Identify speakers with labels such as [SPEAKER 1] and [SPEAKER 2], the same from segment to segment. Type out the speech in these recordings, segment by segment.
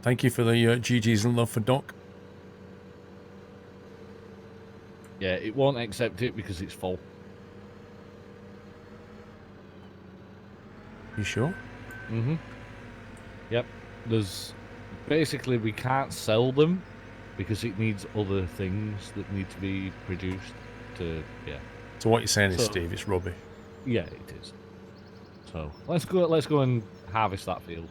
[SPEAKER 1] Thank you for the GG's and love for Doc.
[SPEAKER 2] Yeah, it won't accept it because it's full.
[SPEAKER 1] You sure?
[SPEAKER 2] Mm-hmm. Yep. There's basically we can't sell them because it needs other things that need to be produced to
[SPEAKER 1] So what you're saying is,
[SPEAKER 2] So
[SPEAKER 1] Steve, it's rubbish.
[SPEAKER 2] yeah, it is. So let's go and harvest that field.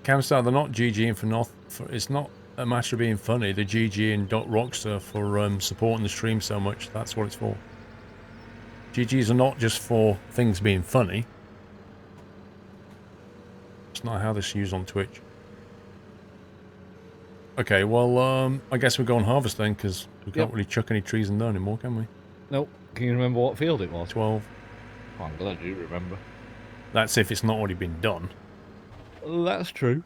[SPEAKER 1] Camstar, they're not GGing for not. It's not a matter of being funny. They're GGing Doc Rockster for supporting the stream so much. That's what it's for. GGs are not just for things being funny. It's not how this is used on Twitch. Okay, well, I guess we're going harvest then, because we can't really chuck any trees in there anymore, can we?
[SPEAKER 2] Nope. Can you remember what field it was?
[SPEAKER 1] 12.
[SPEAKER 2] Oh, I'm glad you remember.
[SPEAKER 1] That's if it's not already been done.
[SPEAKER 2] That's true.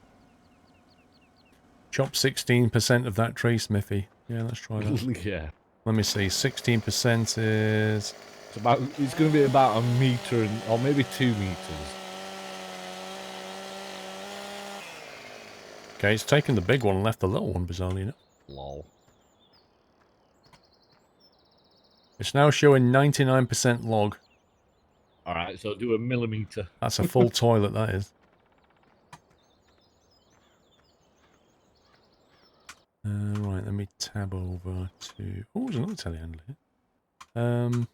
[SPEAKER 1] Chop 16% of that tree, Smithy. Yeah, let's try that.
[SPEAKER 2] Yeah.
[SPEAKER 1] Let me see. 16% is...
[SPEAKER 2] It's going to be about a metre or maybe 2 meters.
[SPEAKER 1] Okay, it's taken the big one and left the little one, bizarrely enough.
[SPEAKER 2] Lol.
[SPEAKER 1] It's now showing 99% log.
[SPEAKER 2] Alright, so do a millimetre.
[SPEAKER 1] That's a full toilet, that is. Right, let me tab over to... Oh, there's another telehandler here.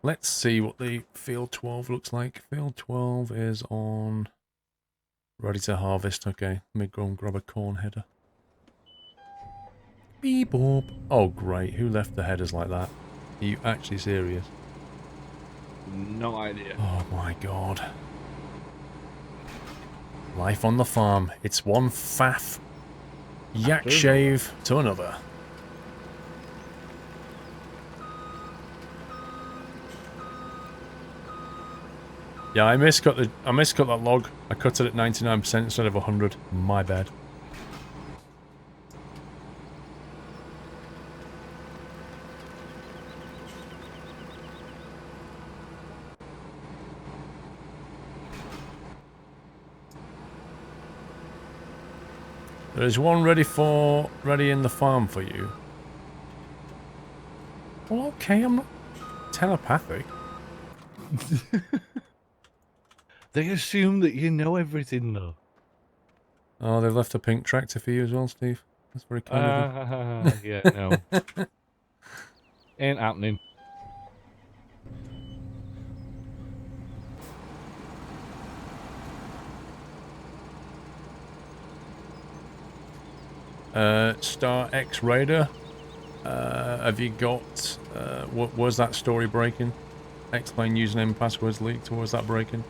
[SPEAKER 1] Let's see what the field 12 looks like. Field 12 is on... Ready to harvest. Okay, let me go and grab a corn header. Beep boop. Oh, great. Who left the headers like that? Are you actually serious?
[SPEAKER 2] No idea.
[SPEAKER 1] Oh my god. Life on the farm. It's one faff yak shave to another. Yeah, I miscut that log. I cut it at 99% instead of 100. My bad. There's one ready in the farm for you. Well, okay, I'm not telepathic.
[SPEAKER 2] They assume that you know everything, though.
[SPEAKER 1] Oh, they've left a pink tractor for you as well, Steve. That's very kind of them.
[SPEAKER 2] Yeah, no. Ain't happening.
[SPEAKER 1] Star X Raider. Have you got... what was that story breaking? Explain username and passwords leaked, or was that breaking?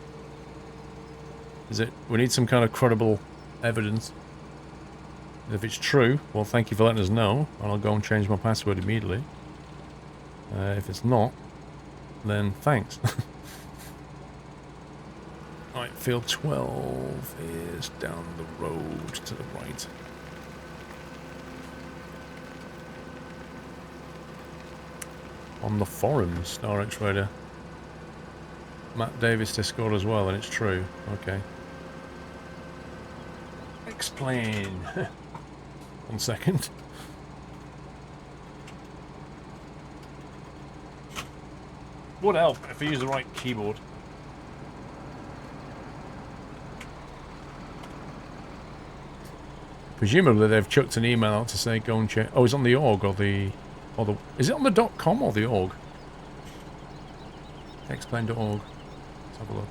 [SPEAKER 1] Is it... We need some kind of credible evidence. If it's true, well, thank you for letting us know, and I'll go and change my password immediately. If it's not, then thanks. Right, field 12 is down the road to the right. On the forums, Star X Raider. Matt Davis Discord as well, and it's true. Okay. Explain. 1 second. Would help if I use the right keyboard. Presumably they've chucked an email out to say go and check. Oh, it's on the org or the... Is it on the .com or the org? Explain.org. Let's have a look.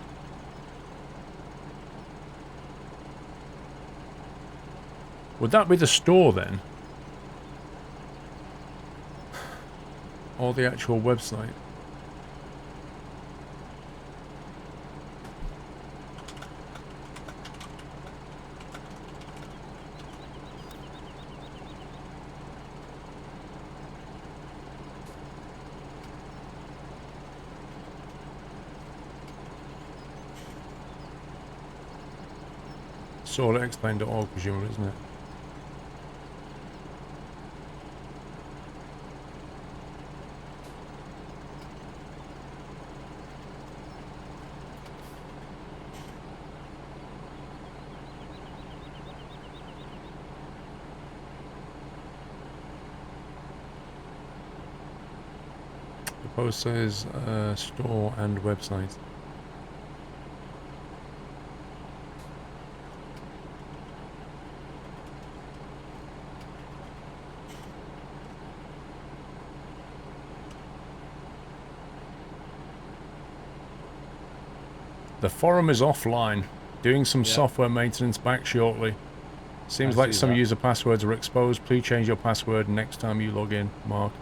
[SPEAKER 1] Would that be the store then? Or the actual website? Sort of explain.org, presumably, isn't it? Post says store and website. The forum is offline. Doing some software maintenance back shortly. Seems like some user passwords are exposed. Please change your password next time you log in, Mark.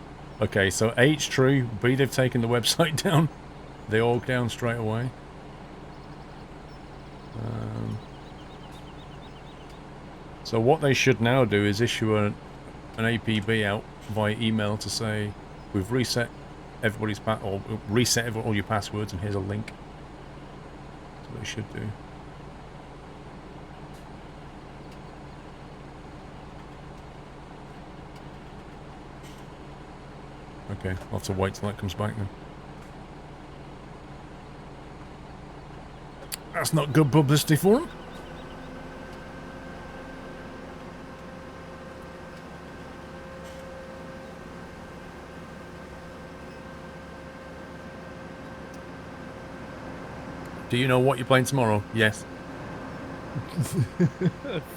[SPEAKER 1] Okay, so A's true. B, they've taken the website down. They all down straight away. So what they should now do is issue an APB out via email to say we've reset everybody's all your passwords, and here's a link. That's what they should do. Okay, I'll have to wait till that comes back then. That's not good publicity for them. Do you know what you're playing tomorrow? Yes.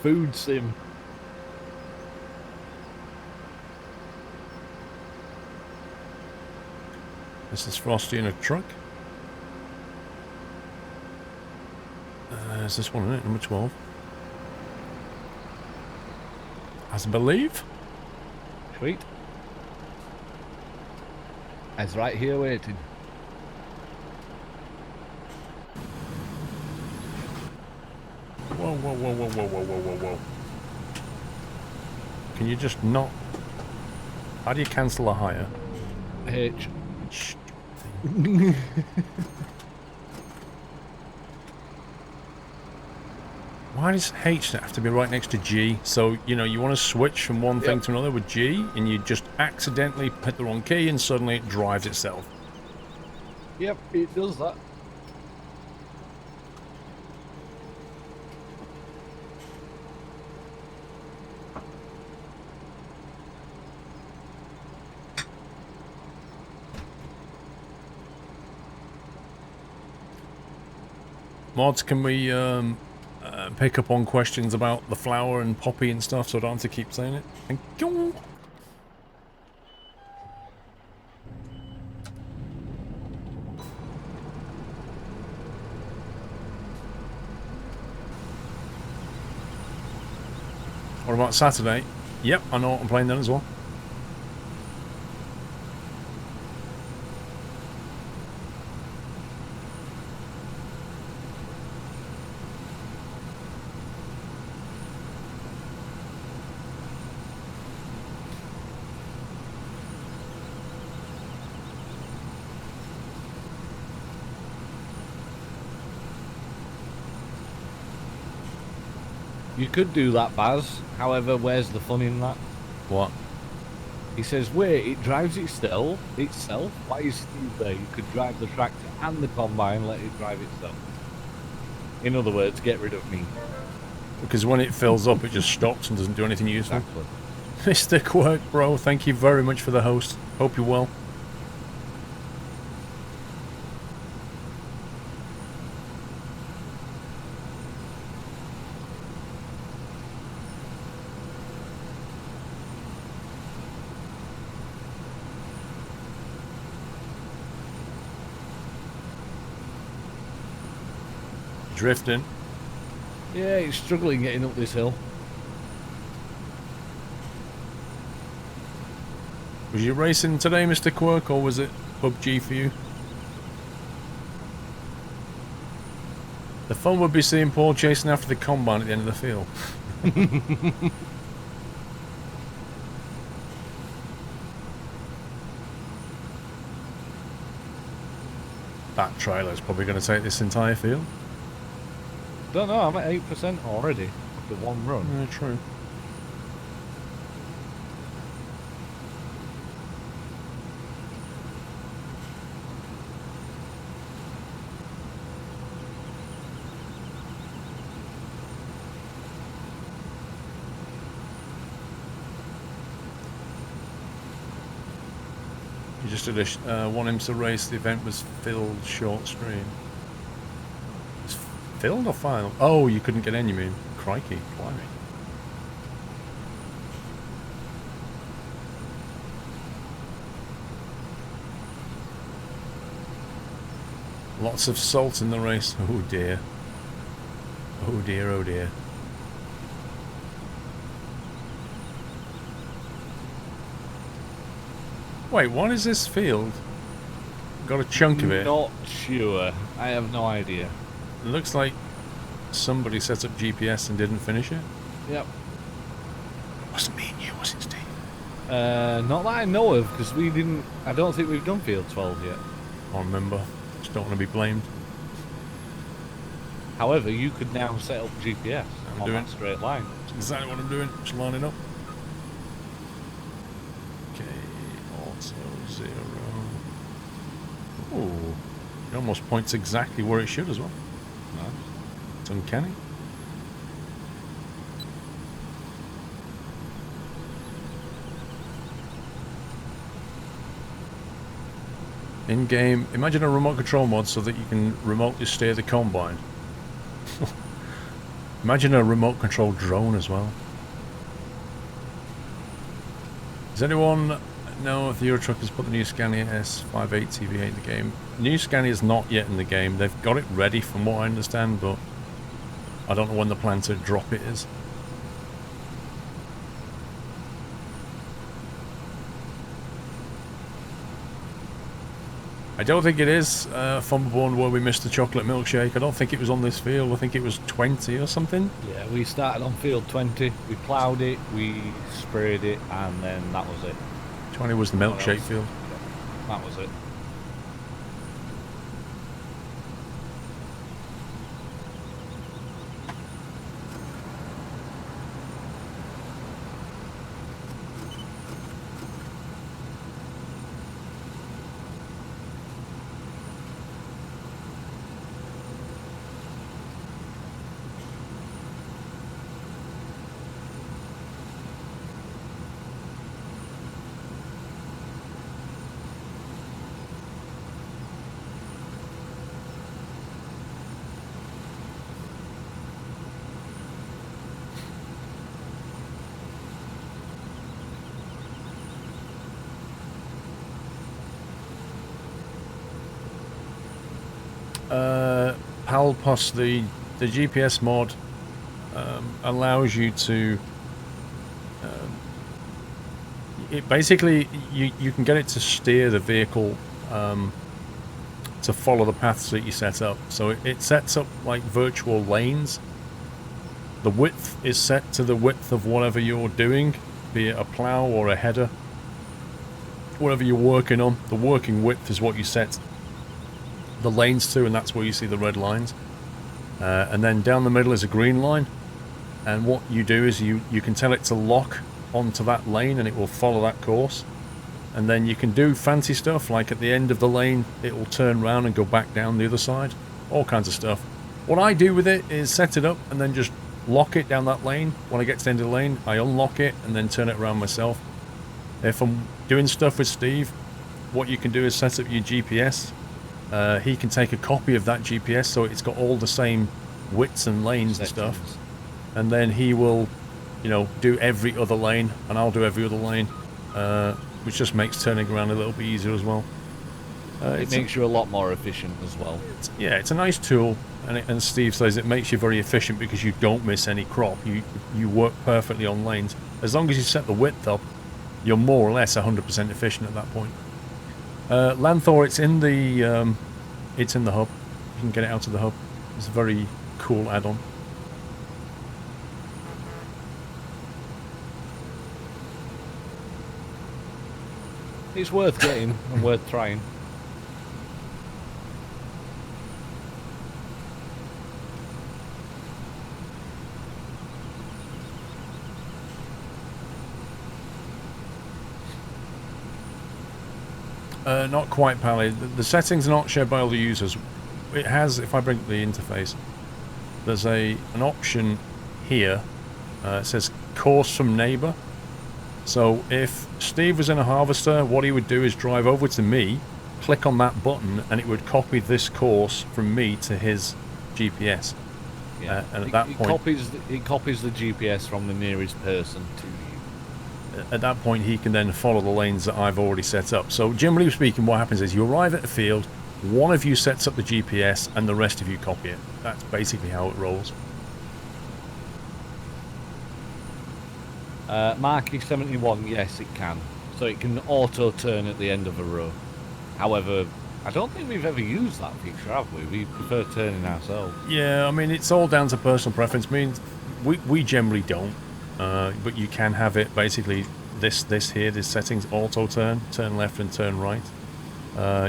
[SPEAKER 2] Food sim.
[SPEAKER 1] This is Frosty in a truck. Is this one in it? Number 12. As I believe.
[SPEAKER 2] Sweet. I was right here waiting.
[SPEAKER 1] Whoa, whoa, whoa, whoa, whoa, whoa, whoa, whoa, whoa. Can you just not... How do you cancel a hire?
[SPEAKER 2] H.
[SPEAKER 1] Why does H have to be right next to G? So, you know, you want to switch from one thing to another with G, and you just accidentally hit the wrong key, and suddenly it drives itself.
[SPEAKER 2] Yep, it does that.
[SPEAKER 1] Mods, can we pick up on questions about the flower and poppy and stuff so I don't have to keep saying it? Thank you. What about Saturday? Yep, I know what I'm playing then as well.
[SPEAKER 2] You could do that, Baz. However, where's the fun in that?
[SPEAKER 1] What?
[SPEAKER 2] He says, wait, it drives itself? Why is Steve there? You could drive the tractor and the combine, let it drive itself. In other words, get rid of me.
[SPEAKER 1] Because when it fills up, it just stops and doesn't do anything useful.
[SPEAKER 2] Exactly.
[SPEAKER 1] Mr. Quirk, bro, thank you very much for the host. Hope you're well. Drifting.
[SPEAKER 2] Yeah, he's struggling getting up this hill.
[SPEAKER 1] Was you racing today, Mr. Quirk, or was it PUBG for you? The fun would be seeing Paul chasing after the combine at the end of the field. That trailer's probably going to take this entire field.
[SPEAKER 2] Don't know, I'm at 8% already after one run.
[SPEAKER 1] Yeah, true. You just did a want him to race. The event was filled short stream. It's filled or final? Oh, you couldn't get in, you mean? Crikey, blimey. Lots of salt in the race. Oh dear. Oh dear, oh dear. Wait, what is this field? Got a chunk of it.
[SPEAKER 2] Not sure. I have no idea.
[SPEAKER 1] It looks like somebody set up GPS and didn't finish it.
[SPEAKER 2] Yep.
[SPEAKER 1] It wasn't me and you, was it, Steve?
[SPEAKER 2] Not that I know of, because we didn't... I don't think we've done Field 12 yet.
[SPEAKER 1] I can't remember. Just don't want to be blamed.
[SPEAKER 2] However, you could now set up GPS on that straight line.
[SPEAKER 1] That's exactly what I'm doing. Just lining up. Okay, auto 0. Oh, it almost points exactly where it should as well.
[SPEAKER 2] Nice.
[SPEAKER 1] It's uncanny. In-game, imagine a remote control mod so that you can remotely steer the combine. Imagine a remote control drone as well. Does anyone know if the Euro Truck has put the new Scania S58 TV8 in the game? New Scania is not yet in the game. They've got it ready from what I understand, but I don't know when the plan to drop it is. I don't think it is Thunderborn where we missed the chocolate milkshake. I don't think it was on this field. I think it was 20 or something.
[SPEAKER 2] Yeah, we started on field 20. We ploughed it, we sprayed it, and then that was it.
[SPEAKER 1] 20 was the milkshake field.
[SPEAKER 2] That was it. SquirrelPlus, the GPS mod allows you to it basically you can get it to steer the vehicle to follow the paths that you set up. So it sets up like virtual lanes. The width is set to the width of whatever you're doing, be it a plow or a header, whatever you're working on. The working width is what you set the lanes to, and that's where you see the red lines. And then down the middle is a green line, and what you do is you can tell it to lock onto that lane and it will follow that course. And then you can do fancy stuff like at the end of the lane it will turn around and go back down the other side, all kinds of stuff. What I do with it is set it up and then just lock it down that lane. When I get to the end of the lane I unlock it and then turn it around myself. If I'm doing stuff with Steve, what you can do is set up your GPS. He can take a copy of that GPS so it's got all the same widths and lanes and stuff, and then he will, you know, do every other lane and I'll do every other lane, which just makes turning around a little bit easier as well. It makes you a lot more efficient as well.
[SPEAKER 1] Yeah, it's a nice tool, and Steve says it makes you very efficient because you don't miss any crop. You work perfectly on lanes. As long as you set the width up, you're more or less 100% efficient at that point. Lanthor, it's in the hub. You can get it out of the hub. It's a very cool add-on.
[SPEAKER 2] It's worth getting and worth trying.
[SPEAKER 1] Not quite, Pally. The settings are not shared by all the users. It has, if I bring up the interface, there's an option here. It says course from neighbor.
[SPEAKER 2] So if Steve was in a harvester, what he would do is drive over to me, click on that button, and it would copy this course from me to his GPS.
[SPEAKER 3] Yeah.
[SPEAKER 2] And at that point,
[SPEAKER 3] it copies the GPS from the nearest person to you.
[SPEAKER 2] at that point, he can then follow the lanes that I've already set up. So generally speaking, what happens is you arrive at the field, one of you sets up the GPS, and the rest of you copy it. That's basically how it rolls.
[SPEAKER 3] Marky 71, yes, it can. So it can auto turn at the end of a row. However, I don't think we've ever used that feature, have we? We prefer turning ourselves.
[SPEAKER 2] Yeah, I mean, it's all down to personal preference. I mean, we generally don't, but you can have it basically this settings auto turn left and turn right.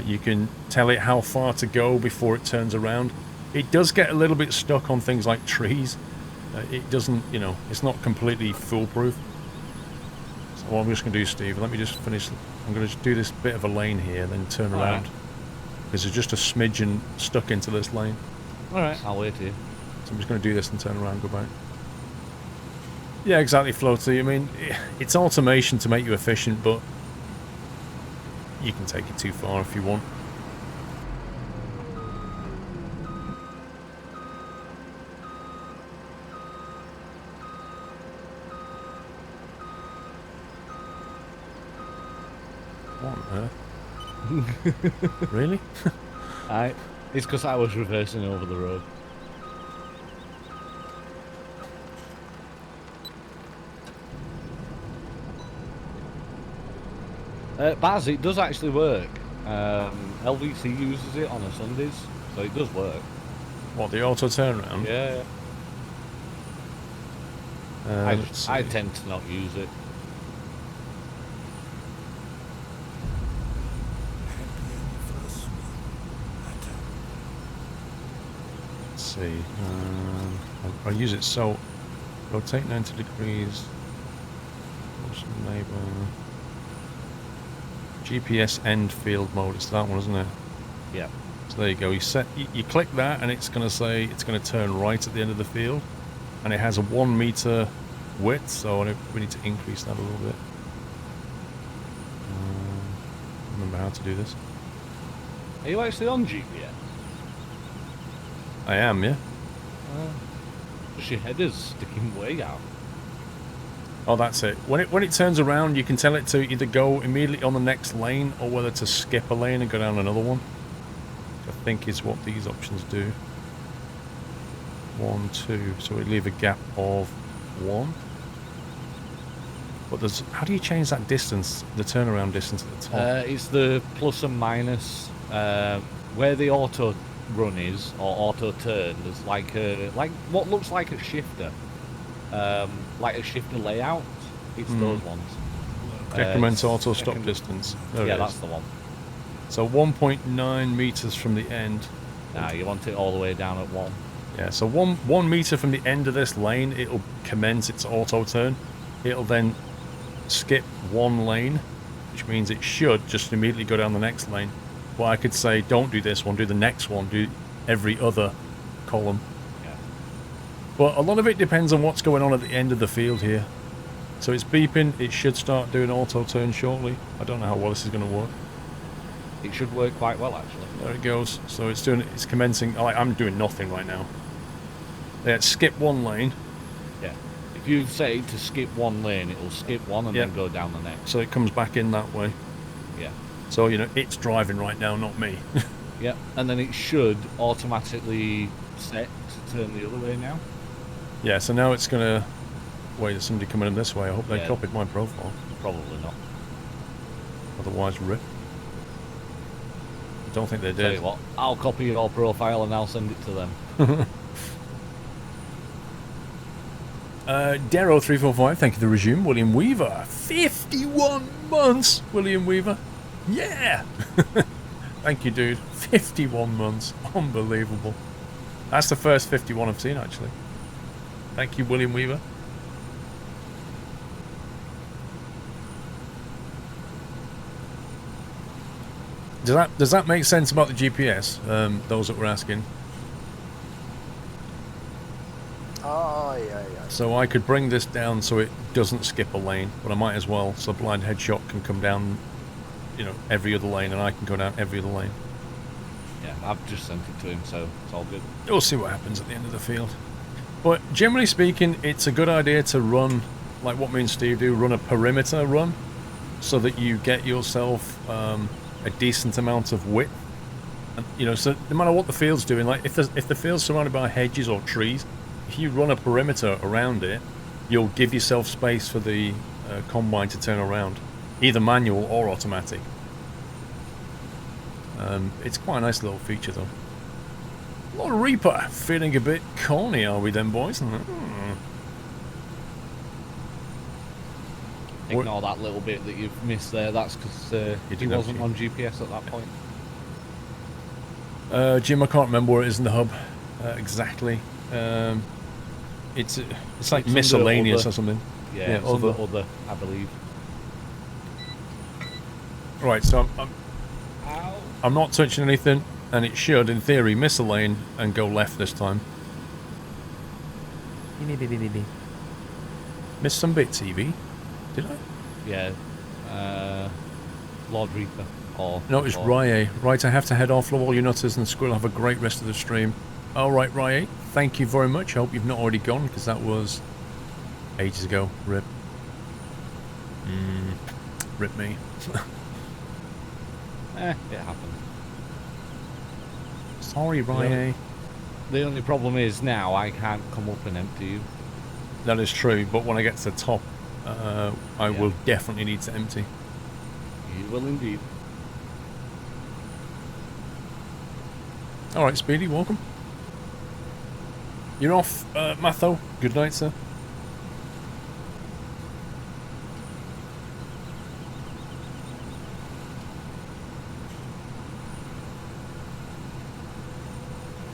[SPEAKER 2] You can tell it how far to go before it turns around. It does get a little bit stuck on things like trees. It doesn't, you know, it's not completely foolproof. So what I'm just going to do, Steve, let me just finish. I'm going to just do this bit of a lane here, then turn around.
[SPEAKER 3] Right.
[SPEAKER 2] Because there's just a smidgen stuck into this lane.
[SPEAKER 3] Alright, I'll wait here.
[SPEAKER 2] So I'm just going to do this and turn around and go back. Yeah, exactly, Floaty. I mean, it's automation to make you efficient, but you can take it too far if you want. What on earth? Really?
[SPEAKER 3] It's because I was reversing over the road. Baz, it does actually work. LVC uses it on a Sundays, so it does work.
[SPEAKER 2] What, the auto turnaround?
[SPEAKER 3] Yeah. I tend to not use it.
[SPEAKER 2] Let's see. I'll use it so rotate 90 degrees. Neighbor. GPS end field mode. It's that one, isn't it?
[SPEAKER 3] Yeah.
[SPEAKER 2] So there you go. You click that, and it's going to say it's going to turn right at the end of the field, and it has a 1 meter width. So we need to increase that a little bit. Remember how to do this.
[SPEAKER 3] Are you actually on GPS?
[SPEAKER 2] I am, yeah.
[SPEAKER 3] Just your header's sticking way out.
[SPEAKER 2] Oh, that's it. When it turns around, you can tell it to either go immediately on the next lane or whether to skip a lane and go down another one. I think is what these options do. 1, 2. So we leave a gap of 1. But how do you change that distance, the turnaround distance at the top?
[SPEAKER 3] It's the plus and minus. Where the auto run is, or auto turn, there's like what looks like a shifter. Like a shifter layout. It's those ones.
[SPEAKER 2] Decrement auto stop distance. There
[SPEAKER 3] yeah,
[SPEAKER 2] it
[SPEAKER 3] that's
[SPEAKER 2] is.
[SPEAKER 3] the one.
[SPEAKER 2] So 1.9 meters from the end.
[SPEAKER 3] Nah, you want it all the way down at 1.
[SPEAKER 2] Yeah, so 1 meter from the end of this lane, it'll commence its auto turn. It'll then skip 1 lane, which means it should just immediately go down the next lane. Well, I could say, don't do this one, do the next one, do every other column.
[SPEAKER 3] Yeah.
[SPEAKER 2] But a lot of it depends on what's going on at the end of the field here. So it's beeping, it should start doing auto turn shortly. I don't know how well this is going to work.
[SPEAKER 3] It should work quite well, actually.
[SPEAKER 2] There it goes. So it's commencing. I'm doing nothing right now. Yeah, skip 1 lane.
[SPEAKER 3] Yeah. If you say to skip 1 lane, it'll skip 1 and then go down the next.
[SPEAKER 2] So it comes back in that way.
[SPEAKER 3] Yeah.
[SPEAKER 2] So, you know, it's driving right now, not me.
[SPEAKER 3] Yeah, and then it should automatically set to turn the other way now.
[SPEAKER 2] Yeah, so now it's going to... Wait, there's somebody coming in this way. I hope they copied my profile.
[SPEAKER 3] Probably not.
[SPEAKER 2] Otherwise, rip. I don't think they
[SPEAKER 3] Tell
[SPEAKER 2] did.
[SPEAKER 3] you what, I'll copy your profile and I'll send it to them.
[SPEAKER 2] Darrow345, thank you for the resume. William Weaver, 51 months, William Weaver. Yeah! Thank you, dude. 51 months. Unbelievable. That's the first 51 I've seen, actually. Thank you, William Weaver. Does that make sense about the GPS? Those that were asking.
[SPEAKER 4] Oh, yeah.
[SPEAKER 2] So I could bring this down so it doesn't skip a lane, but I might as well, so blind headshot can come down, you know, every other lane, and I can go down every other lane.
[SPEAKER 3] Yeah, I've just sent it to him, so it's all good.
[SPEAKER 2] We'll see what happens at the end of the field. But generally speaking, it's a good idea to run, like what me and Steve do, run a perimeter run, so that you get yourself a decent amount of width. And, you know, so no matter what the field's doing, like if the field's surrounded by hedges or trees, if you run a perimeter around it, you'll give yourself space for the combine to turn around, either manual or automatic. It's quite a nice little feature, though. Lord Reaper, feeling a bit corny, are we then, boys?
[SPEAKER 3] Ignore that little bit that you've missed there. That's because he wasn't on GPS at that point.
[SPEAKER 2] Jim, I can't remember where it is in the hub exactly. It's like miscellaneous or something.
[SPEAKER 3] Yeah, other, I believe.
[SPEAKER 2] Right, so I'm not touching anything, and it should, in theory, miss a lane and go left this time. Missed some bits, Evie. Did I?
[SPEAKER 3] Yeah. Lord Reaper. Or
[SPEAKER 2] no, it's Rye. Right, I have to head off. Love all you nutters, and Squirrel have a great rest of the stream. Alright, Rye, thank you very much. I hope you've not already gone, because that was ages ago. Rip. Rip me.
[SPEAKER 3] It happened.
[SPEAKER 2] Sorry, Rye.
[SPEAKER 3] The only problem is now I can't come up and empty you.
[SPEAKER 2] That is true, but when I get to the top, I will definitely need to empty.
[SPEAKER 3] You will indeed.
[SPEAKER 2] Alright, Speedy, welcome. You're off, Matho. Good night, sir.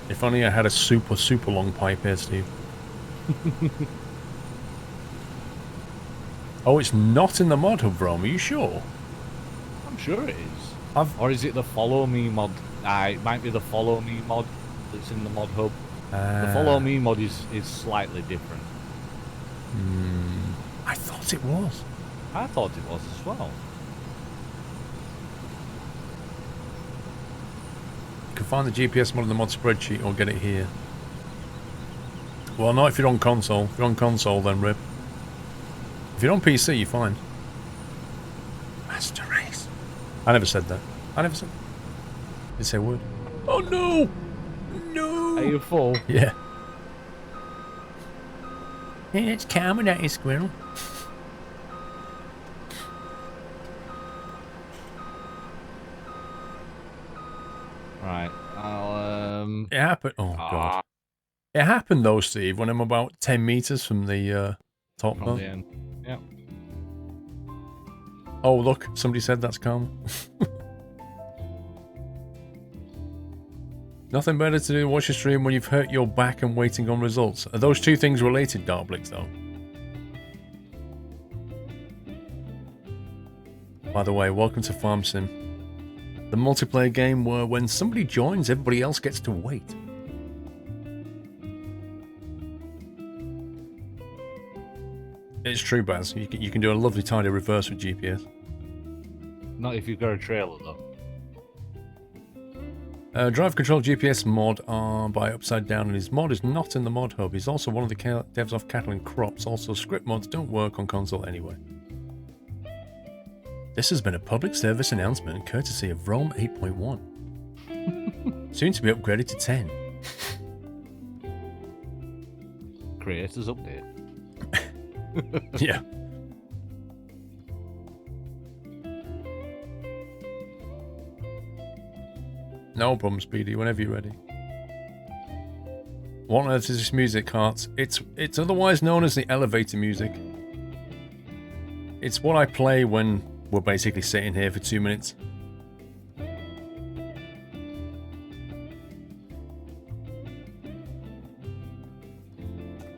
[SPEAKER 2] If only I had a super, super long pipe here, Steve. Oh, it's not in the mod hub, Rome. Are you sure?
[SPEAKER 3] I'm sure it is. Or is it the follow me mod? It might be the follow me mod that's in the mod hub. The follow me mod is slightly different.
[SPEAKER 2] I thought it was.
[SPEAKER 3] I thought it was as well.
[SPEAKER 2] You can find the GPS mod in the mod spreadsheet or get it here. Well, not if you're on console. If you're on console, then rip. If you're on PC, you're fine. Master Race. I never said that. I never said that. Did say a word. Oh no! No!
[SPEAKER 3] Are you full?
[SPEAKER 2] Yeah. Hey, it's coming at you, Squirrel.
[SPEAKER 3] Right. I'll
[SPEAKER 2] It happened. Oh god. It happened though, Steve, when I'm about 10 meters from the top.
[SPEAKER 3] From the end. Yeah.
[SPEAKER 2] Oh look, somebody said that's calm. Nothing better to do than watch a stream when you've hurt your back and waiting on results. Are those two things related, Darblix, though? By the way, welcome to Farm Sim. The multiplayer game where when somebody joins, everybody else gets to wait. It's true, Baz. You can do a lovely tidy reverse with GPS.
[SPEAKER 3] Not if you've got a trailer, though.
[SPEAKER 2] Drive Control GPS mod by Upside Down, and his mod is not in the mod hub. He's also one of the devs of Cattle and Crops. Also, script mods don't work on console anyway. This has been a public service announcement courtesy of Rome 8.1. Soon to be upgraded to 10.
[SPEAKER 3] Creators update.
[SPEAKER 2] Yeah. No problem, Speedy, whenever you're ready. What on earth is this music, Hearts? It's otherwise known as the elevator music. It's what I play when we're basically sitting here for 2 minutes.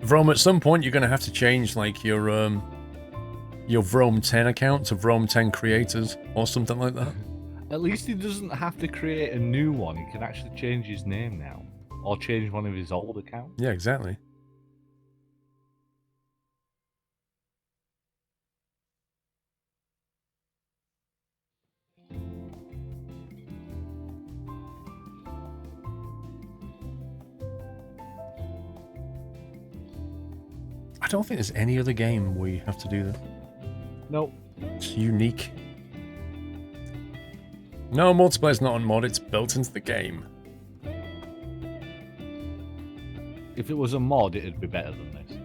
[SPEAKER 2] Vrome, at some point you're going to have to change like your Vrome 10 account to Vrome 10 creators or something like that.
[SPEAKER 3] At least he doesn't have to create a new one. He can actually change his name now. Or change one of his old accounts.
[SPEAKER 2] Yeah, exactly.
[SPEAKER 1] I don't think there's any other game where you have to do that.
[SPEAKER 3] Nope.
[SPEAKER 1] It's unique. No, multiplayer's not on mod, it's built into the game.
[SPEAKER 3] If it was a mod, it'd be better than this.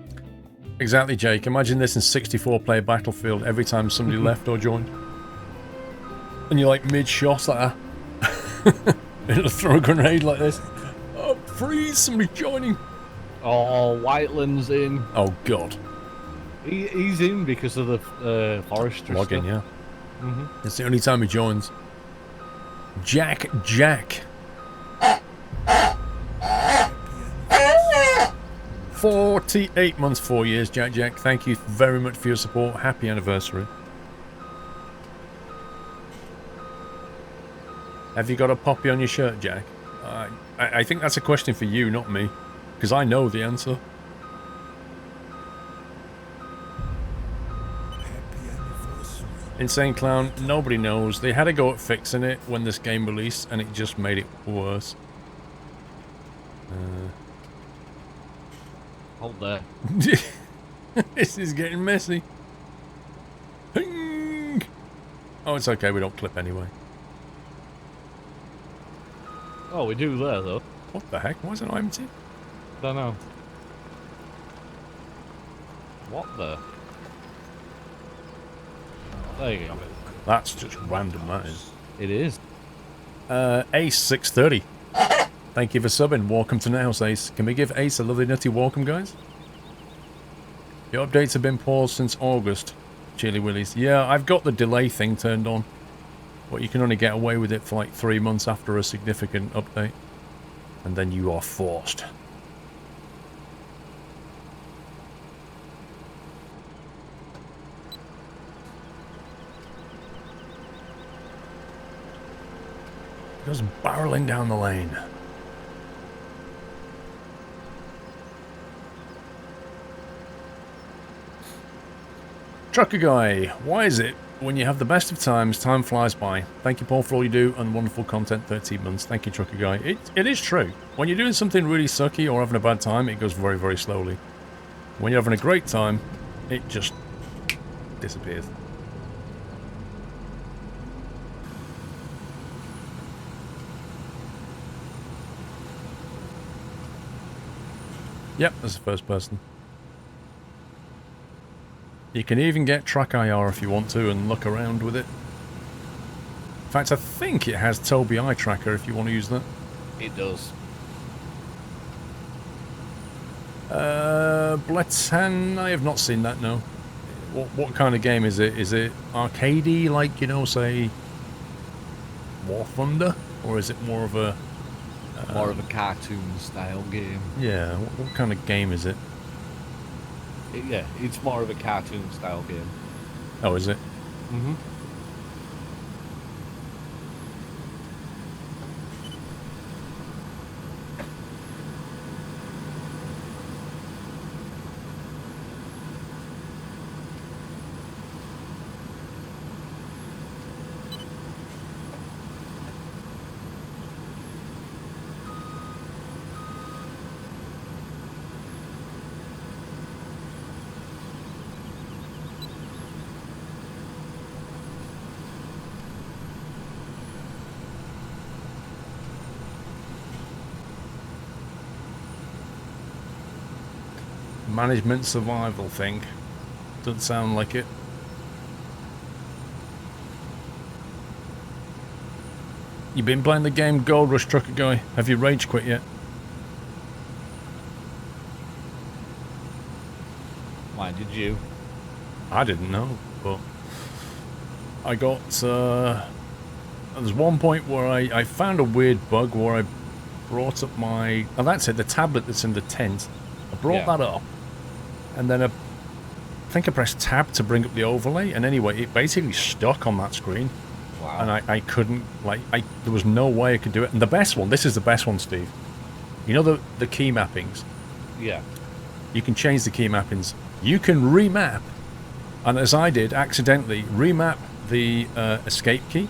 [SPEAKER 1] Exactly, Jake. Imagine this in 64-player Battlefield every time somebody left or joined. And you're like mid-shot like that. It'll throw a grenade like this. Oh, freeze! Somebody's joining.
[SPEAKER 3] Oh, Whiteland's in.
[SPEAKER 1] Oh, God.
[SPEAKER 3] He's in because of the forestry
[SPEAKER 1] Logging,
[SPEAKER 3] stuff.
[SPEAKER 1] yeah.
[SPEAKER 3] Mm-hmm.
[SPEAKER 1] It's the only time he joins. Jack. 48 months, 4 years, Jack. Thank you very much for your support. Happy anniversary. Have you got a poppy on your shirt, Jack? I think that's a question for you, not me. Because I know the answer. Insane Clown, nobody knows. They had a go at fixing it when this game released, and it just made it worse.
[SPEAKER 3] Hold there.
[SPEAKER 1] This is getting messy. Oh, it's okay, we don't clip anyway.
[SPEAKER 3] Oh, we do there, though.
[SPEAKER 1] What the heck? Why is it not empty?
[SPEAKER 3] Don't know. What the? There you go.
[SPEAKER 1] That's just random, that is.
[SPEAKER 3] It is.
[SPEAKER 1] Ace630. Thank you for subbing. Welcome to Nails, Ace. Can we give Ace a lovely nutty welcome, guys? Your updates have been paused since August. Chili Willies. Yeah, I've got the delay thing turned on. But you can only get away with it for like 3 months after a significant update. And then you are forced. Just barreling down the lane. Trucker Guy, why is it when you have the best of times, time flies by? Thank you, Paul, for all you do and wonderful content, 13 months. Thank you, Trucker Guy. It is true. When you're doing something really sucky or having a bad time, it goes very, very slowly. When you're having a great time, it just disappears. Yep, that's the first person. You can even get Track IR if you want to and look around with it. In fact, I think it has Tobii Eye Tracker if you want to use that.
[SPEAKER 3] It does.
[SPEAKER 1] Bletan, I have not seen that, no. What kind of game is it? Is it arcadey, like, you know, say, War Thunder? Or is it more of a...
[SPEAKER 3] More of a cartoon-style game.
[SPEAKER 1] Yeah, what kind of game is it?
[SPEAKER 3] Yeah, it's more of a cartoon-style game.
[SPEAKER 1] Oh, is it?
[SPEAKER 3] Mm-hmm.
[SPEAKER 1] Management survival thing. Doesn't sound like it. You been playing the game Gold Rush, Trucker Guy? Have you rage quit yet?
[SPEAKER 3] Why did you?
[SPEAKER 1] I didn't know, but I got there's one point where I found a weird bug where I brought up my, oh, that's it, the tablet that's in the tent. I brought that up, and then I think I pressed tab to bring up the overlay, and anyway, it basically stuck on that screen.
[SPEAKER 3] Wow.
[SPEAKER 1] And I couldn't, like, there was no way I could do it. And the best one, this is the best one, Steve. You know the key mappings?
[SPEAKER 3] Yeah.
[SPEAKER 1] You can change the key mappings. You can remap, and as I did, accidentally, remap the escape key,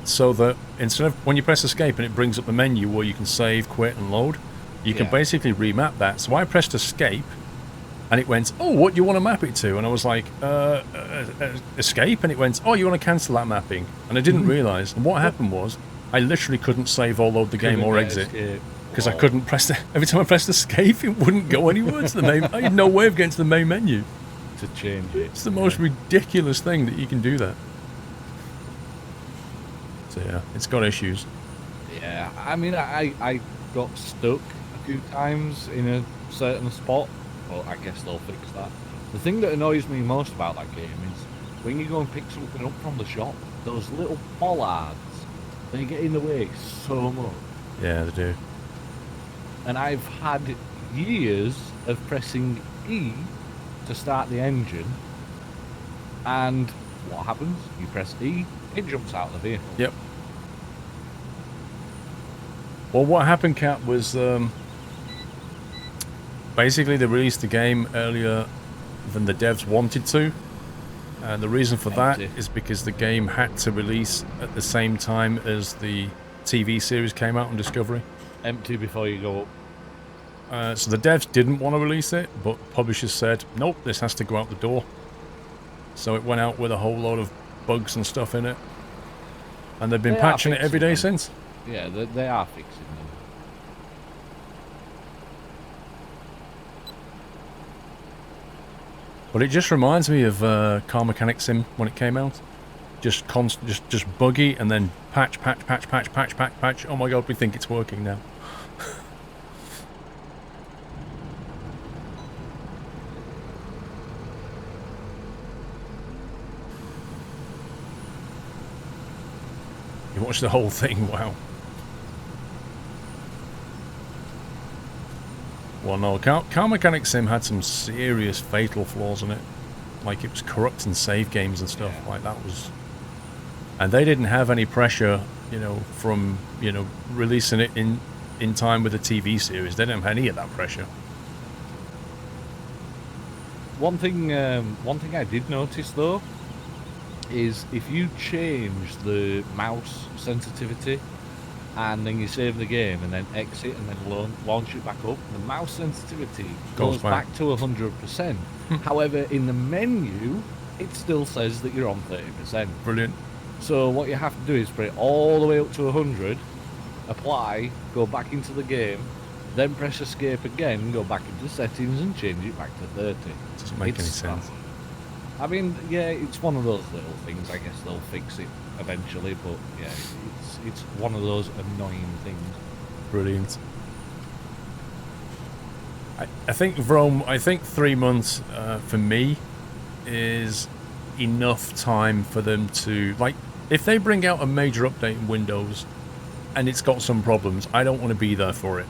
[SPEAKER 1] so that instead of, when you press escape and it brings up the menu where you can save, quit, and load, you can basically remap that. So I pressed escape,
[SPEAKER 2] And it went, oh, what do you want to map it to? And I was like, escape. And it went, oh, you want to cancel that mapping? And I didn't realise. And what happened was, I literally couldn't save or load the game or exit. Because I couldn't press the... Every time I pressed escape, it wouldn't go anywhere to the main... I had no way of getting to the main menu.
[SPEAKER 3] To change it.
[SPEAKER 2] It's the most ridiculous thing that you can do that. So yeah, it's got issues.
[SPEAKER 3] Yeah, I mean, I got stuck a few times in a certain spot, but I guess they'll fix that. The thing that annoys me most about that game is when you go and pick something up from the shop, those little bollards, they get in the way so much.
[SPEAKER 2] Yeah, they do.
[SPEAKER 3] And I've had years of pressing E to start the engine, and what happens? You press E, it jumps out of the vehicle.
[SPEAKER 2] Yep. Well, what happened, Cat, was basically they released the game earlier than the devs wanted to. And the reason for that is because the game had to release at the same time as the TV series came out on Discovery.
[SPEAKER 3] Empty before you go up.
[SPEAKER 2] So the devs didn't want to release it, but publishers said, nope, this has to go out the door. So it went out with a whole load of bugs and stuff in it. And they've been patching it every day since.
[SPEAKER 3] Yeah, they are fixing them.
[SPEAKER 2] But it just reminds me of Car Mechanic Sim when it came out. Just buggy, and then patch. Oh my god, we think it's working now. You watched the whole thing, wow. Well, no, Car Mechanic Sim had some serious fatal flaws in it. Like, it was corrupting save games and stuff. Yeah. Like, that was... And they didn't have any pressure, you know, from, you know, releasing it in time with the TV series. They didn't have any of that pressure.
[SPEAKER 3] One thing I did notice, though, is if you change the mouse sensitivity and then you save the game and then exit and then launch it back up, the mouse sensitivity goes back to 100%. However, in the menu, it still says that you're on 30%.
[SPEAKER 2] Brilliant.
[SPEAKER 3] So what you have to do is put it all the way up to 100, apply, go back into the game, then press escape again, go back into settings and change it back to 30.
[SPEAKER 2] Doesn't make any sense.
[SPEAKER 3] I mean, yeah, it's one of those little things. I guess they'll fix it eventually, but yeah, it's one of those annoying things.
[SPEAKER 2] Brilliant. I think, Vrome, 3 months for me is enough time for them to, like, if they bring out a major update in Windows and it's got some problems, I don't want to be there for it.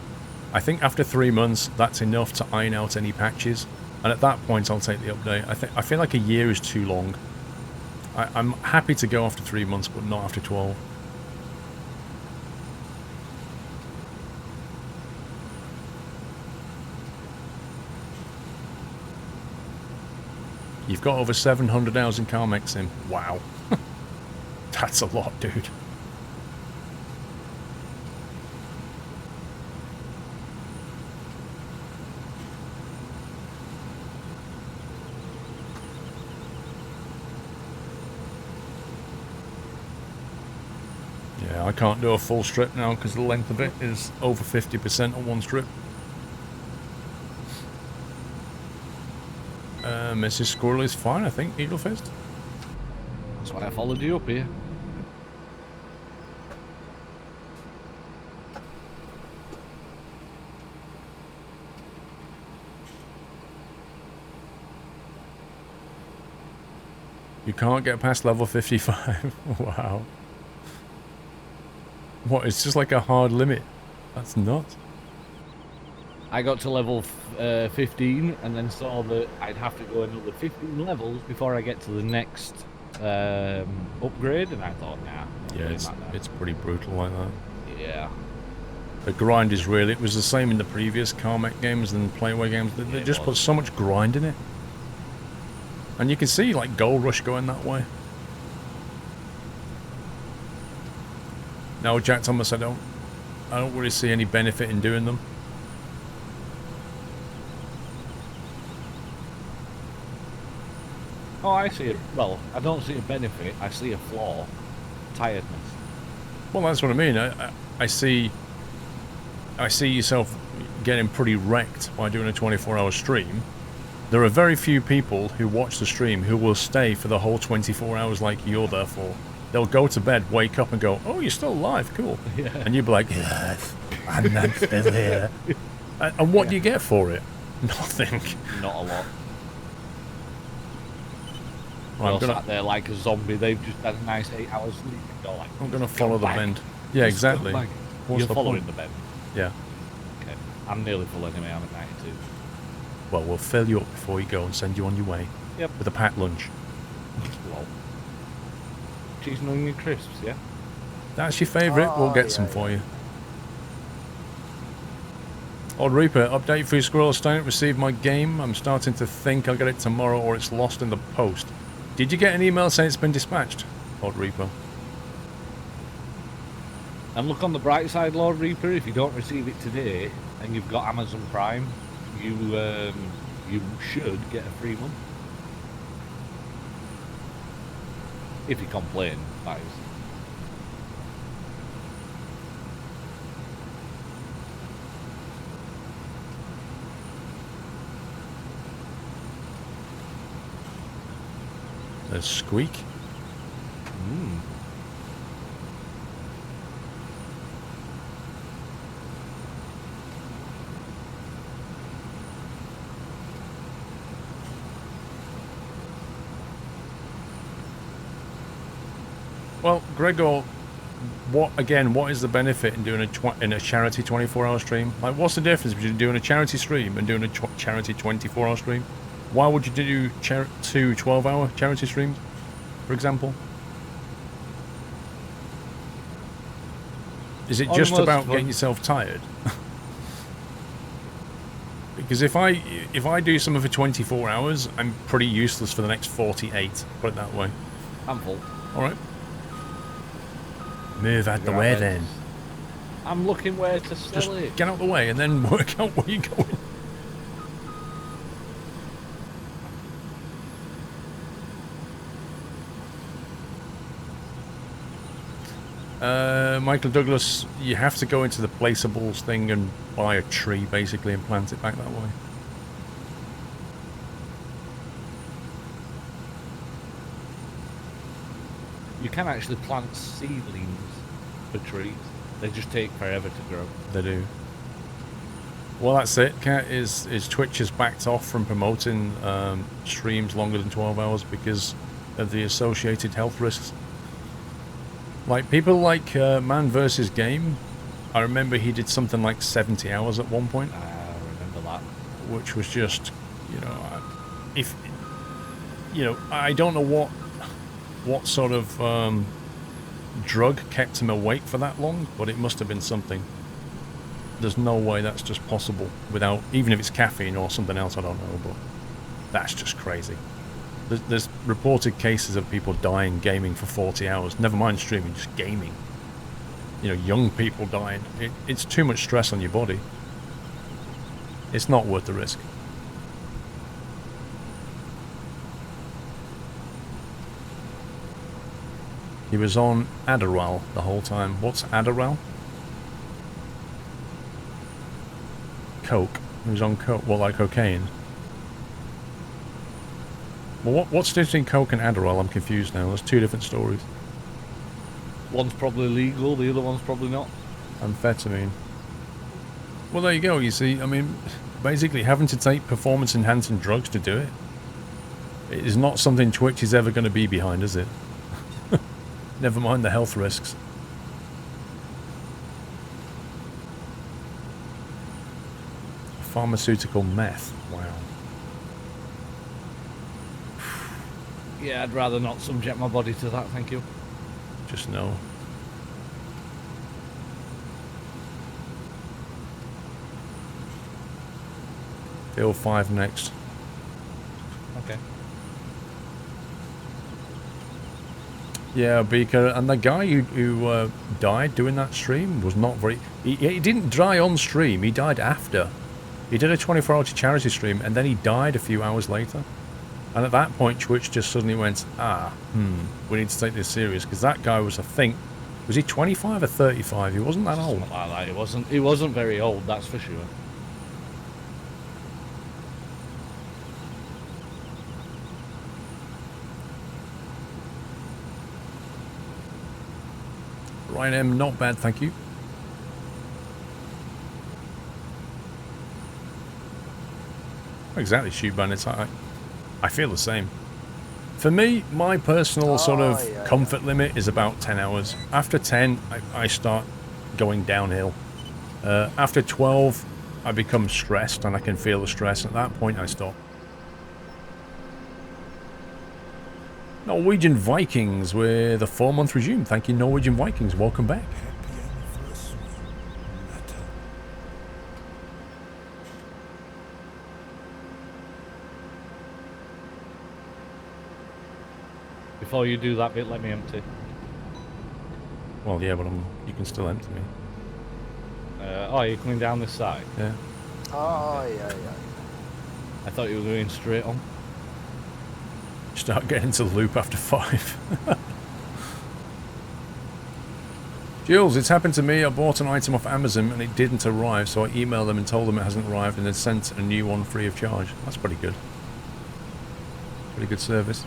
[SPEAKER 2] I think after 3 months, that's enough to iron out any patches. And at that point, I'll take the update. I feel like a year is too long. I'm happy to go after 3 months, but not after 12. You've got over 700 hours in Car Mech Sim. Wow. That's a lot, dude. Yeah, I can't do a full strip now because the length of it is over 50% on one strip. Mrs. Squirrel is fine, I think, Eagle Fist.
[SPEAKER 3] That's why I followed you up here.
[SPEAKER 2] You can't get past level 55. Wow. What, it's just like a hard limit. That's nuts.
[SPEAKER 3] I got to level 15 and then saw that I'd have to go another 15 levels before I get to the next upgrade, and I thought, nah.
[SPEAKER 2] Yeah, it's pretty brutal like that.
[SPEAKER 3] Yeah.
[SPEAKER 2] The grind is real. It was the same in the previous Car Mech games and Playway games. They just put so much grind in it. And you can see, like, Gold Rush going that way. No, Jack Thomas, I don't really see any benefit in doing them.
[SPEAKER 3] Oh, I see it. Well, I don't see a benefit. I see a flaw. Tiredness.
[SPEAKER 2] Well, that's what I mean. I see yourself getting pretty wrecked by doing a 24-hour stream. There are very few people who watch the stream who will stay for the whole 24 hours like you're there for. They'll go to bed, wake up and go, oh, you're still alive, cool.
[SPEAKER 3] Yeah.
[SPEAKER 2] And you'll be like, yes, I'm still here. And what do you get for it? Nothing.
[SPEAKER 3] Not a lot.
[SPEAKER 2] Well,
[SPEAKER 3] They're sat there like a zombie. They've just had a nice 8 hours sleep. You're like,
[SPEAKER 2] I'm going to follow the bend. Yeah, exactly.
[SPEAKER 3] You're following the bend.
[SPEAKER 2] Yeah.
[SPEAKER 3] Okay. I'm nearly full anyway. I'm at 92.
[SPEAKER 2] Well, we'll fill you up before you go and send you on your way.
[SPEAKER 3] Yep.
[SPEAKER 2] With a packed lunch.
[SPEAKER 3] Lol. Cheese and onion crisps, yeah?
[SPEAKER 2] That's your favourite. We'll get some for you. Odd Reaper, update for your squirrel. Still haven't received my game. I'm starting to think I'll get it tomorrow or it's lost in the post. Did you get an email saying it's been dispatched? Odd Reaper.
[SPEAKER 3] And look on the bright side, Lord Reaper, if you don't receive it today and you've got Amazon Prime, you should get a free month. If you complain, that is.
[SPEAKER 2] There's Squeak. Well, Gregor, what is the benefit in doing a charity 24-hour stream? Like, what's the difference between doing a charity stream and doing a charity 24-hour stream? Why would you do two 12-hour charity streams, for example? Is it just about getting yourself tired? Because if I do something for 24 hours, I'm pretty useless for the next 48. Put it that way.
[SPEAKER 3] I'm full.
[SPEAKER 2] All right. Move out the way then.
[SPEAKER 3] I'm looking where to sell
[SPEAKER 2] Just
[SPEAKER 3] it.
[SPEAKER 2] get out the way and then work out where you're going. Michael Douglas, you have to go into the placeables thing and buy a tree basically and plant it back that way.
[SPEAKER 3] You can actually plant seedlings for trees. They just take forever to grow.
[SPEAKER 2] They do. Well, that's it. Is Twitch has backed off from promoting streams longer than 12 hours because of the associated health risks. Like people like Man vs. Game, I remember he did something like 70 hours at one point.
[SPEAKER 3] I remember that.
[SPEAKER 2] Which was just, I don't know what sort of drug kept him awake for that long, but it must have been something. There's no way that's just possible without, even if it's caffeine or something else, I don't know, but that's just crazy. There's reported cases of people dying gaming for 40 hours, never mind streaming, just gaming. Young people dying. It's too much stress on your body. It's not worth the risk. He was on Adderall the whole time. What's Adderall? Coke. He was on coke. Well, like cocaine. Well, what's the difference between Coke and Adderall? I'm confused now. There's two different stories.
[SPEAKER 3] One's probably legal, the other one's probably not.
[SPEAKER 2] Amphetamine. Well, there you go. You see, I mean, basically having to take performance-enhancing drugs to do it is not something Twitch is ever going to be behind, is it? Never mind the health risks. Pharmaceutical meth. Wow.
[SPEAKER 3] Yeah, I'd rather not subject my body to that, thank you.
[SPEAKER 2] Just no. Bill 5 next.
[SPEAKER 3] Okay.
[SPEAKER 2] Yeah, Beaker, and the guy who died doing that stream was not very... He didn't die on stream, he died after. He did a 24-hour charity stream, and then he died a few hours later. And at that point, Twitch just suddenly went, we need to take this serious, because that guy was, I think, was he 25 or 35? He wasn't that old.
[SPEAKER 3] Something like that. He wasn't very old, that's for sure.
[SPEAKER 2] Ryan M, not bad, thank you. Exactly, Shoot Bandits. I feel the same. For me, my personal sort of comfort limit is about 10 hours. After 10, I start going downhill. After 12, I become stressed and I can feel the stress. At that point, I stop. Norwegian Vikings with a 4-month regime. Thank you, Norwegian Vikings. Welcome back.
[SPEAKER 3] Before you do that bit, let me empty.
[SPEAKER 2] Well, yeah, but you can still empty me.
[SPEAKER 3] Oh, you're coming down this side?
[SPEAKER 2] Yeah.
[SPEAKER 4] Oh, yeah.
[SPEAKER 3] I thought you were going straight on.
[SPEAKER 2] Start getting into the loop after 5. Jules, it's happened to me. I bought an item off Amazon and it didn't arrive, so I emailed them and told them it hasn't arrived and they sent a new one free of charge. That's pretty good. Pretty good service.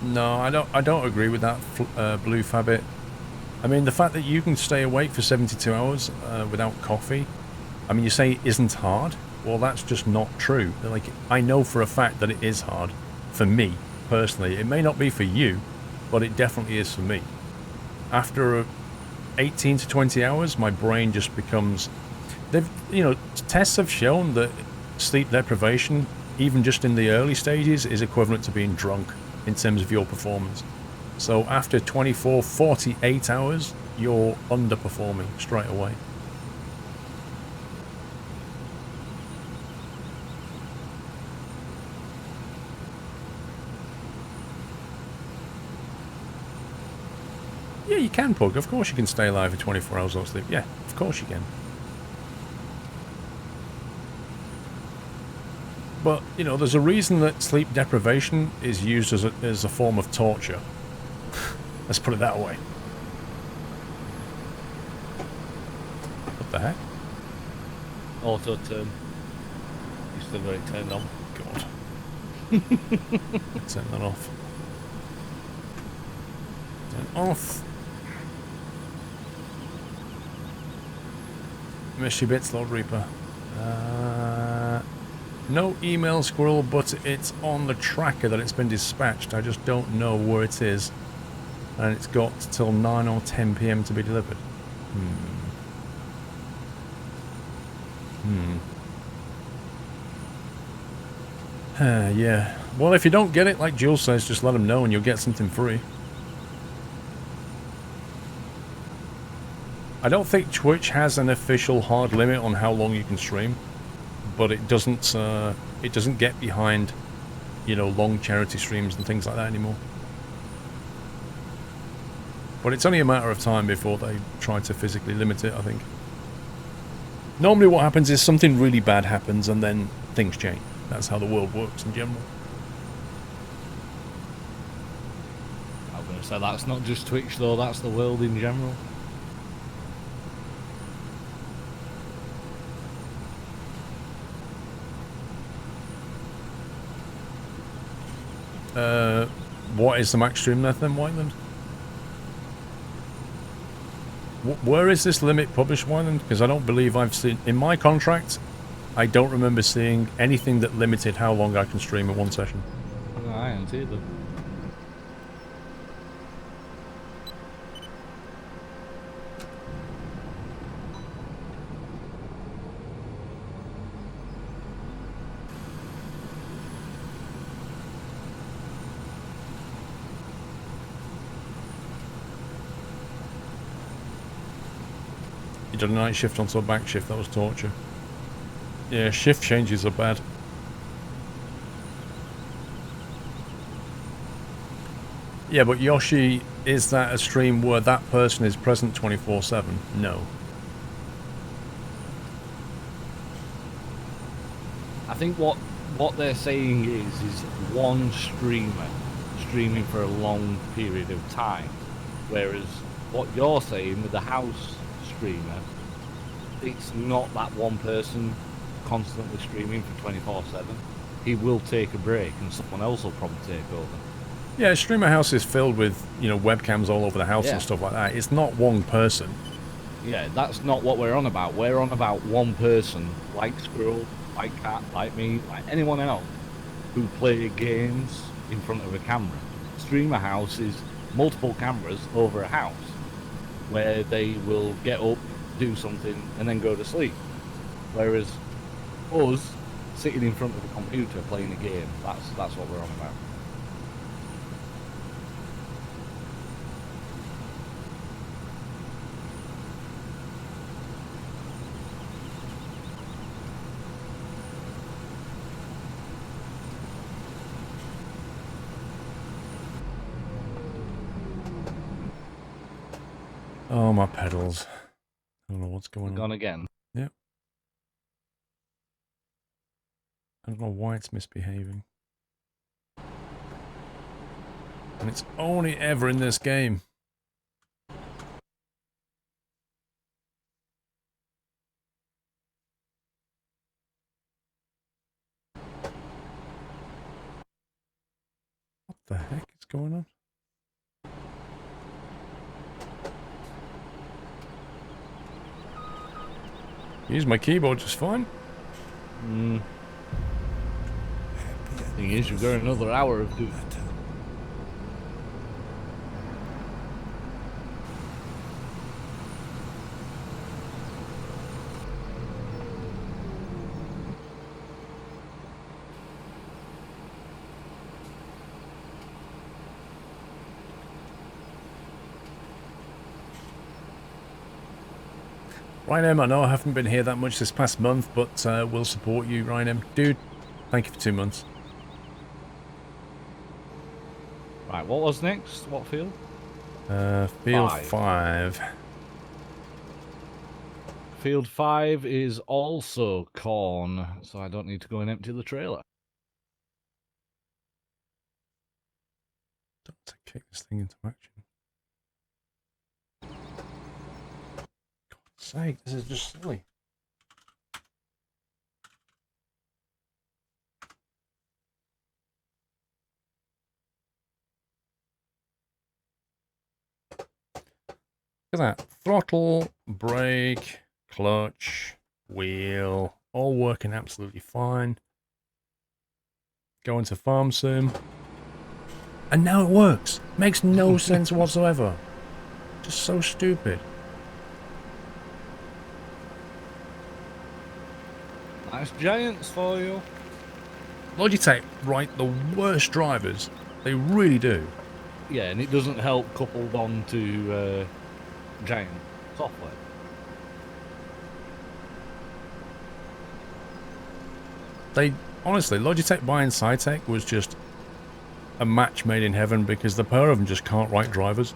[SPEAKER 2] No, I don't agree with that, Blue Fabbit. I mean, the fact that you can stay awake for 72 hours without coffee, I mean, you say it isn't hard. Well, that's just not true. Like, I know for a fact that it is hard for me, personally. It may not be for you, but it definitely is for me. After 18 to 20 hours, my brain just becomes... tests have shown that sleep deprivation, even just in the early stages, is equivalent to being drunk in terms of your performance. So after 24, 48 hours, you're underperforming straight away. Yeah, you can, Pug. Of course you can stay alive for 24 hours without sleep. Yeah, of course you can. But, there's a reason that sleep deprivation is used as a form of torture. Let's put it that way. What the heck?
[SPEAKER 3] Auto turn. You still got it turned on.
[SPEAKER 2] God. Let's turn that off. Turn off. Miss you bits, Lord Reaper. No email, Squirrel, but it's on the tracker that it's been dispatched. I just don't know where it is. And it's got till 9 or 10 PM to be delivered. Yeah. Well, if you don't get it, like Jules says, just let them know and you'll get something free. I don't think Twitch has an official hard limit on how long you can stream, but it doesn't get behind, long charity streams and things like that anymore. But it's only a matter of time before they try to physically limit it, I think. Normally what happens is something really bad happens and then things change. That's how the world works in general.
[SPEAKER 3] I'm going to say that's not just Twitch though, that's the world in general.
[SPEAKER 2] What is the max stream length then, Whiteland? Where is this limit published, Whiteland? Because I don't believe I've seen... In my contract, I don't remember seeing anything that limited how long I can stream in one session.
[SPEAKER 3] No, I haven't either.
[SPEAKER 2] You did a night shift onto a back shift, that was torture. Yeah, shift changes are bad. Yeah, but Yoshi, is that a stream where that person is present 24/7? No.
[SPEAKER 3] think what they're saying is one streamer streaming for a long period of time, whereas what you're saying with the house streamer, it's not that one person constantly streaming for 24/7. He will take a break, and someone else will probably take over.
[SPEAKER 2] Yeah, streamer house is filled with, you know, webcams all over the house
[SPEAKER 3] Yeah.
[SPEAKER 2] and stuff like that. It's not one person.
[SPEAKER 3] Yeah, that's not what we're on about. We're on about one person, like Squirrel, like Cat, like me, like anyone else, who play games in front of a camera. Streamer house is multiple cameras over a house, where they will get up, do something, and then go to sleep. Whereas us, sitting in front of a computer playing a game, that's what we're on about.
[SPEAKER 2] Oh, my pedals. I don't know what's going on.
[SPEAKER 3] Gone again.
[SPEAKER 2] Yep. I don't know why it's misbehaving. And it's only ever in this game. What the heck is going on? Use my keyboard just fine.
[SPEAKER 3] Thing is, you've got another hour of doing it.
[SPEAKER 2] Ryan M, I know I haven't been here that much this past month, but we'll support you, Ryan M. Dude, thank you for 2 months.
[SPEAKER 3] Right, what was next? What field?
[SPEAKER 2] Field 5.
[SPEAKER 3] Field 5 is also corn, so I don't need to go and empty the trailer.
[SPEAKER 2] Don't kick this thing into action. God's sake, this is just silly. Look at that. Throttle, brake, clutch, wheel, all working absolutely fine. Go into farm sim. And now it works. Makes no sense whatsoever. Just so stupid.
[SPEAKER 3] Nice Giants for you.
[SPEAKER 2] Logitech write the worst drivers. They really do.
[SPEAKER 3] Yeah, and it doesn't help coupled on to Giant software.
[SPEAKER 2] They, honestly, Logitech buying Cytec was just a match made in heaven because the pair of them just can't write drivers.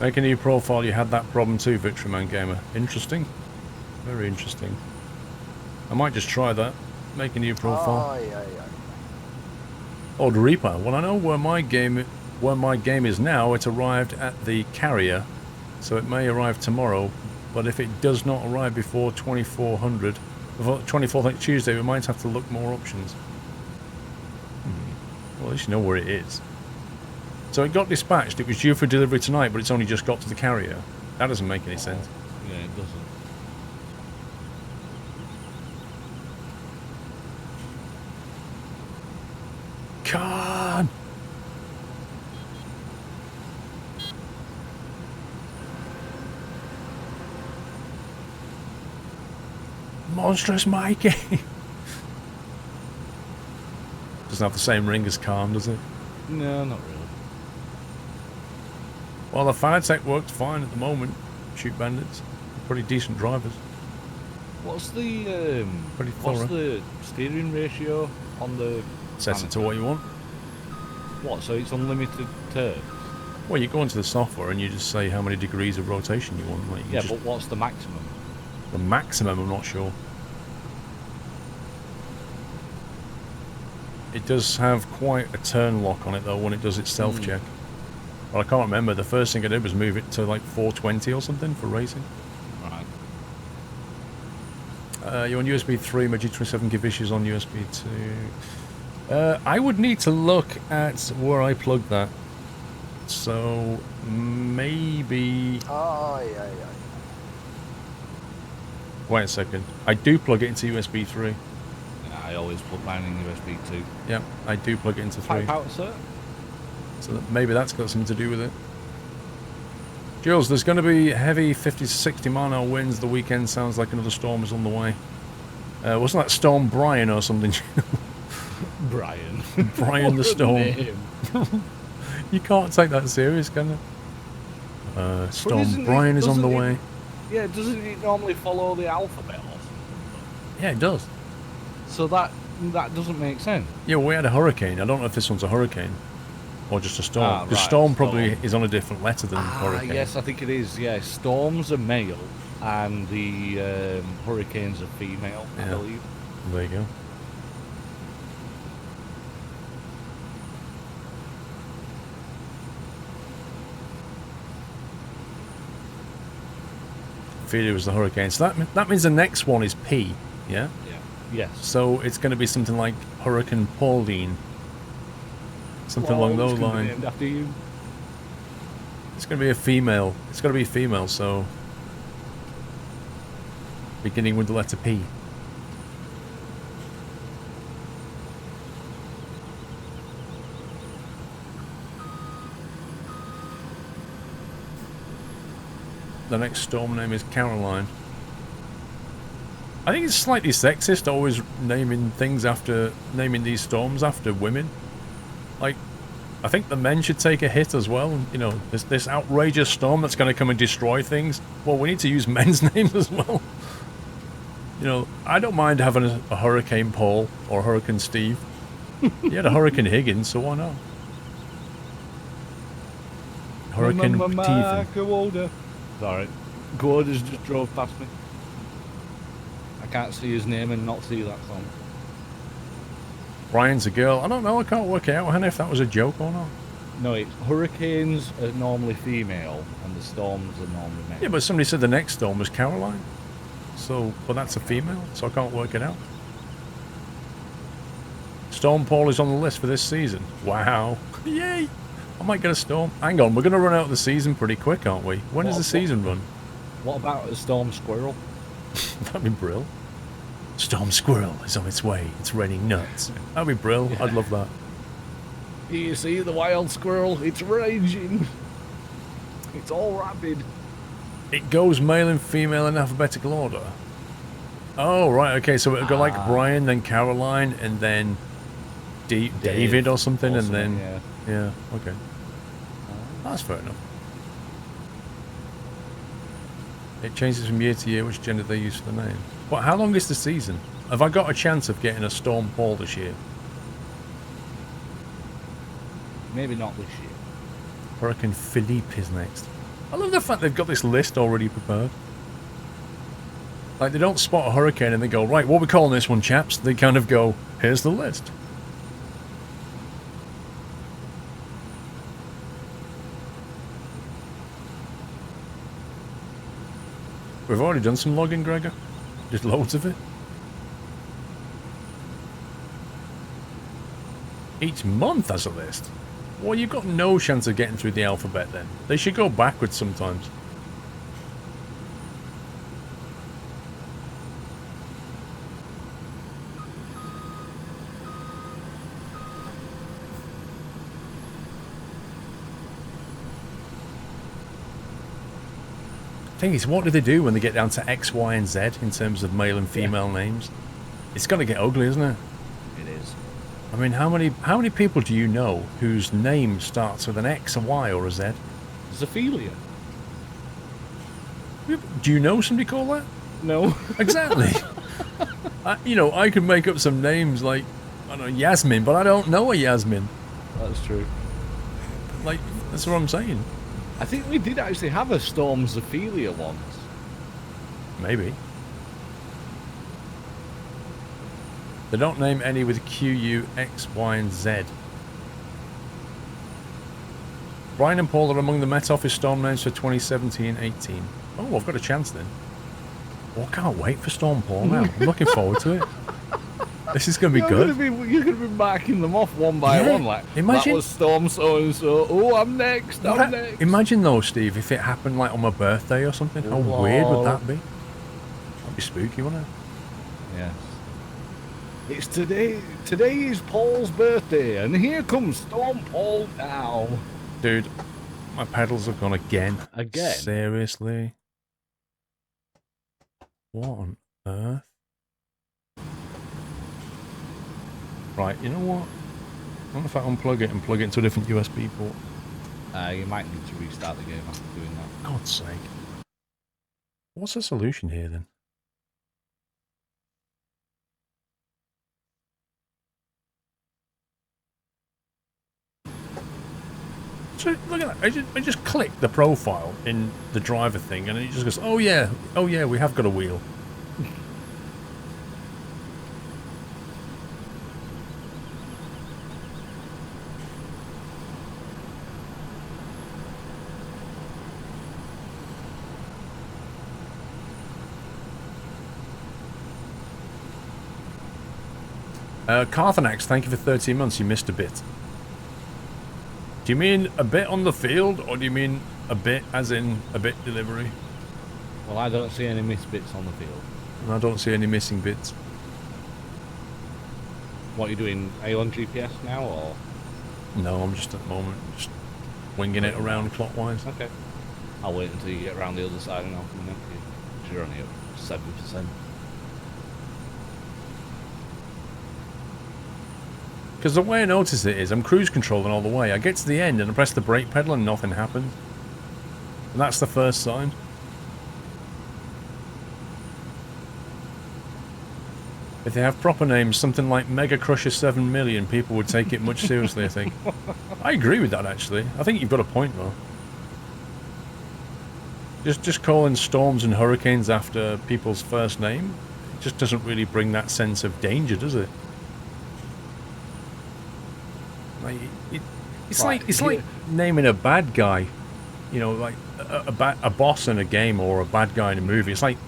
[SPEAKER 2] Make a new profile, you had that problem too, Victoryman Gamer. Interesting. Very interesting. I might just try that. Make a new profile. Old Reaper. Well, I know where my game is now. It's arrived at the carrier, so it may arrive tomorrow. But if it does not arrive before 2400, before 24th Tuesday, we might have to look more options. Well, at least you know where it is. So it got dispatched. It was due for delivery tonight, but it's only just got to the carrier. That doesn't make any sense.
[SPEAKER 3] Yeah, it doesn't.
[SPEAKER 2] Come on! Monstrous Mikey! Doesn't have the same ring as Calm, does it?
[SPEAKER 3] No, not really.
[SPEAKER 2] Well, the Fanatec works fine at the moment. Shoot bandits. Pretty decent drivers.
[SPEAKER 3] What's the
[SPEAKER 2] Pretty
[SPEAKER 3] what's
[SPEAKER 2] thorough.
[SPEAKER 3] the steering ratio on the?
[SPEAKER 2] Set it to what you want.
[SPEAKER 3] What? So it's unlimited turns.
[SPEAKER 2] Well, you go into the software and you just say how many degrees of rotation you want. Like, you
[SPEAKER 3] Yeah,
[SPEAKER 2] just,
[SPEAKER 3] but what's the maximum?
[SPEAKER 2] the maximum, I'm not sure. It does have quite a turn lock on it though when it does its self-check. Well, I can't remember. The first thing I did was move it to like 420 or something for racing.
[SPEAKER 3] Right.
[SPEAKER 2] You're on USB 3, Magic 27 give issues on USB 2. I would need to look at where I plug that. So maybe...
[SPEAKER 4] Oh, yeah.
[SPEAKER 2] Wait a second. I do plug it into USB 3.
[SPEAKER 3] Yeah, I always put mine in USB 2.
[SPEAKER 2] Yeah, I do plug it into 3.
[SPEAKER 3] Pipe out, sir.
[SPEAKER 2] So maybe that's got something to do with it. Jules, there's going to be heavy 50 to 60 mile an hour winds the weekend. Sounds like another storm is on the way. Wasn't that Storm Brian or something?
[SPEAKER 3] Brian.
[SPEAKER 2] Brian the
[SPEAKER 3] What a
[SPEAKER 2] Storm.
[SPEAKER 3] name.
[SPEAKER 2] You can't take that serious, can you? Storm
[SPEAKER 3] isn't it-
[SPEAKER 2] Brian is on the
[SPEAKER 3] doesn't it-
[SPEAKER 2] way.
[SPEAKER 3] Yeah, doesn't it normally follow the alphabet or something?
[SPEAKER 2] Yeah, it does.
[SPEAKER 3] So that doesn't make sense.
[SPEAKER 2] Yeah, well, we had a hurricane. I don't know if this one's a hurricane or just a storm.
[SPEAKER 3] Ah,
[SPEAKER 2] The
[SPEAKER 3] right,
[SPEAKER 2] storm probably
[SPEAKER 3] storm.
[SPEAKER 2] is on a different letter than hurricane.
[SPEAKER 3] Yes, I think it is. Yeah, storms are male and the hurricanes are female, I
[SPEAKER 2] Yeah.
[SPEAKER 3] believe.
[SPEAKER 2] There you go. Ophelia was the hurricane. So that means the next one is P, yeah?
[SPEAKER 3] Yeah. Yes.
[SPEAKER 2] So it's going to be something like Hurricane Pauline. Something along
[SPEAKER 3] Well, it's
[SPEAKER 2] those
[SPEAKER 3] gonna be
[SPEAKER 2] lines.
[SPEAKER 3] named after you.
[SPEAKER 2] It's going to be a female. It's got to be a female, so... Beginning with the letter P. The next storm name is Caroline. I think it's slightly sexist always naming these storms after women. Like, I think the men should take a hit as well. You know, this outrageous storm that's going to come and destroy things. Well, we need to use men's names as well. You know, I don't mind having a Hurricane Paul or Hurricane Steve. You had a Hurricane Higgins, so why not? Hurricane Stephen.
[SPEAKER 3] Go Sorry. Gordon's just drove past me. I can't see his name and not see that song.
[SPEAKER 2] Brian's a girl. I don't know. I can't work it out, Hannah, if that was a joke or not.
[SPEAKER 3] No, it's hurricanes are normally female and the storms are normally male.
[SPEAKER 2] Yeah, but somebody said the next storm was Caroline. So, but that's a female, so I can't work it out. Storm Paul is on the list for this season. Wow. Yay! I might get a storm. Hang on, we're going to run out of the season pretty quick, aren't we? When does the season run?
[SPEAKER 3] What about a storm squirrel?
[SPEAKER 2] That'd be brill. Storm Squirrel is on its way. It's raining nuts. That'd be brill.
[SPEAKER 3] Yeah.
[SPEAKER 2] I'd love that.
[SPEAKER 3] You see the wild squirrel? It's raging. It's all rabid.
[SPEAKER 2] It goes male and female in alphabetical order. Oh, right. Okay, so it'll go like Brian, then Caroline, and then David or something, and then...
[SPEAKER 3] yeah.
[SPEAKER 2] Yeah, okay. That's fair enough. It changes from year to year which gender they use for the name. But how long is the season? Have I got a chance of getting a Storm Paul this year?
[SPEAKER 3] Maybe not this year.
[SPEAKER 2] Hurricane Philippe is next. I love the fact they've got this list already prepared. Like, they don't spot a hurricane and they go, right, what are we calling this one, chaps? They kind of go, here's the list. We've already done some logging, Gregor. Just loads of it. Each month has a list. Well, you've got no chance of getting through the alphabet then. They should go backwards sometimes. Thing is, what do they do when they get down to X, Y, and Z in terms of male and female names? It's going to get ugly, isn't it?
[SPEAKER 3] It is.
[SPEAKER 2] I mean, how many people do you know whose name starts with an X, a Y, or a Z?
[SPEAKER 3] Zophelia.
[SPEAKER 2] Do you know somebody called that?
[SPEAKER 3] No.
[SPEAKER 2] Exactly. I could make up some names like, I don't know, Yasmin, but I don't know a Yasmin.
[SPEAKER 3] That's true.
[SPEAKER 2] Like, that's what I'm saying.
[SPEAKER 3] I think we did actually have a Storm Zophelia once.
[SPEAKER 2] Maybe. They don't name any with Q, U, X, Y, and Z. Brian and Paul are among the Met Office Storm names for 2017-18. Oh, I've got a chance then. Oh, I can't wait for Storm Paul now. I'm looking forward to it. This is going to be good.
[SPEAKER 3] You're going to be marking them off one by one. Like,
[SPEAKER 2] imagine,
[SPEAKER 3] that was Storm so-and-so. Oh, I'm next. I'm next.
[SPEAKER 2] Imagine though, Steve, if it happened like on my birthday or something. How weird would that be? That'd be spooky, wouldn't it?
[SPEAKER 3] Yes. It's today. Today is Paul's birthday, and here comes Storm Paul now.
[SPEAKER 2] Dude, my pedals have gone again.
[SPEAKER 3] Again?
[SPEAKER 2] Seriously? What on earth? Right, you know what? I wonder if I unplug it and plug it into a different USB port.
[SPEAKER 3] You might need to restart the game after doing that.
[SPEAKER 2] God's sake. What's the solution here then? So, look at that. I just click the profile in the driver thing and it just goes, oh yeah, we have got a wheel. Carthanax, thank you for 13 months. You missed a bit. Do you mean a bit on the field, or do you mean a bit as in a bit delivery?
[SPEAKER 3] Well, I don't see any missed bits on the field.
[SPEAKER 2] And I don't see any missing bits.
[SPEAKER 3] What are you doing? Are you on GPS now, or?
[SPEAKER 2] No, I'm just at the moment just winging it around clockwise.
[SPEAKER 3] Okay. I'll wait until you get around the other side and I'll come next to you. 'Cause you're only at 7%.
[SPEAKER 2] Because the way I notice it is, I'm cruise controlling all the way. I get to the end and I press the brake pedal and nothing happens. And that's the first sign. If they have proper names, something like Mega Crusher 7 million, people would take it much seriously, I think. I agree with that, actually. I think you've got a point, though. Just calling storms and hurricanes after people's first name, it just doesn't really bring that sense of danger, does it? It's like naming a bad guy, you know, like a boss in a game or a bad guy in a movie. It's like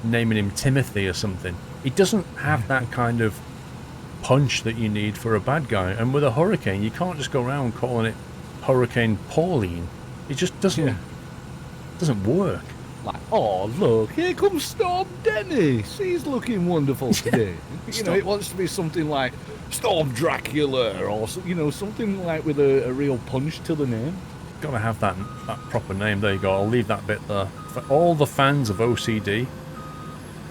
[SPEAKER 2] naming him Timothy or something. He doesn't have that kind of punch that you need for a bad guy. And with a hurricane, you can't just go around calling it Hurricane Pauline. It just doesn't work.
[SPEAKER 3] Like, oh look, here comes Storm Dennis. He's looking wonderful today. You know, it wants to be something like Storm Dracula, or something like with a real punch to the name.
[SPEAKER 2] Gotta have that proper name. There you go. I'll leave that bit there for all the fans of OCD.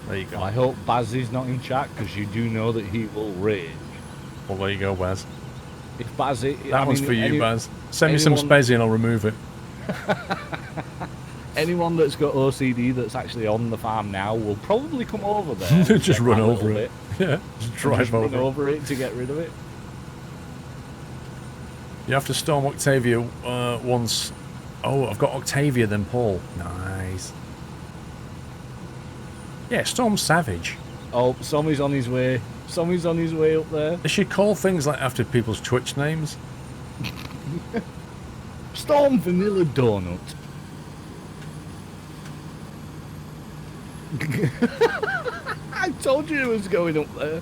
[SPEAKER 2] There you go.
[SPEAKER 3] Well, I hope Baz is not in chat, because you do know that he will rage.
[SPEAKER 2] Well, there you go, Baz.
[SPEAKER 3] If Baz,
[SPEAKER 2] that one's for you, Baz. Send me some Spezi and I'll remove it.
[SPEAKER 3] Anyone that's got OCD that's actually on the farm now will probably come over there.
[SPEAKER 2] Just run over it. Yeah, just drive over
[SPEAKER 3] run over it to get rid of it.
[SPEAKER 2] You have to storm Octavia once. Oh, I've got Octavia then Paul. Nice. Yeah, Storm Savage.
[SPEAKER 3] Oh, Sommy's on his way. Sommy's on his way up there.
[SPEAKER 2] They should call things like after people's Twitch names.
[SPEAKER 3] Storm Vanilla Donut. I told you it was going up there.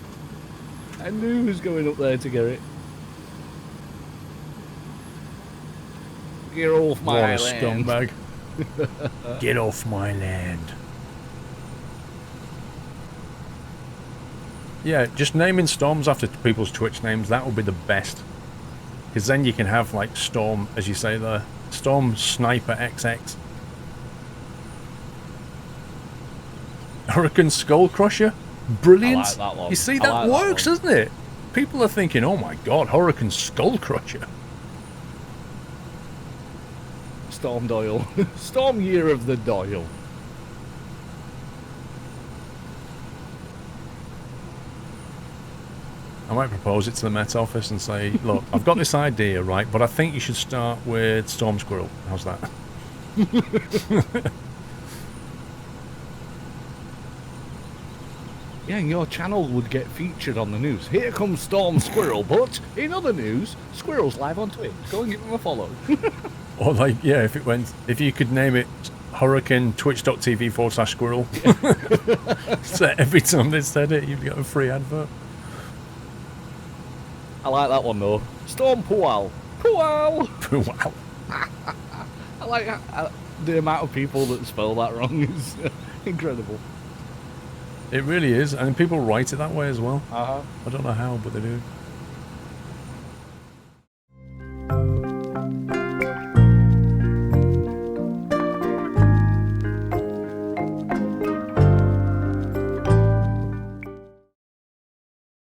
[SPEAKER 3] I knew he was going up there to get it. Get off my land.
[SPEAKER 2] Scumbag. Get off my land. Yeah, just naming storms after people's Twitch names, that would be the best. Because then you can have, like, Storm, as you say there, Storm Sniper XX. Hurricane Skull Crusher? Brilliant.
[SPEAKER 3] I like that one.
[SPEAKER 2] You see, that works, doesn't it? People are thinking, oh my god, Hurricane Skull Crusher.
[SPEAKER 3] Storm Doyle. Storm year of the Doyle.
[SPEAKER 2] I might propose it to the Met Office and say, look, I've got this idea, right, but I think you should start with Storm Squirrel. How's that?
[SPEAKER 3] Yeah, and your channel would get featured on the news. Here comes Storm Squirrel, but in other news, Squirrel's live on Twitch. Go and give him a follow.
[SPEAKER 2] Or like, yeah, if you could name it Hurricane twitch.tv/squirrel. So every time they said it, you'd get a free advert.
[SPEAKER 3] I like that one though. Storm Pual. Pual!
[SPEAKER 2] Wow.
[SPEAKER 3] I like the amount of people that spell that wrong is incredible.
[SPEAKER 2] It really is, and people write it that way as well.
[SPEAKER 3] Uh-huh.
[SPEAKER 2] I don't know how, but they do.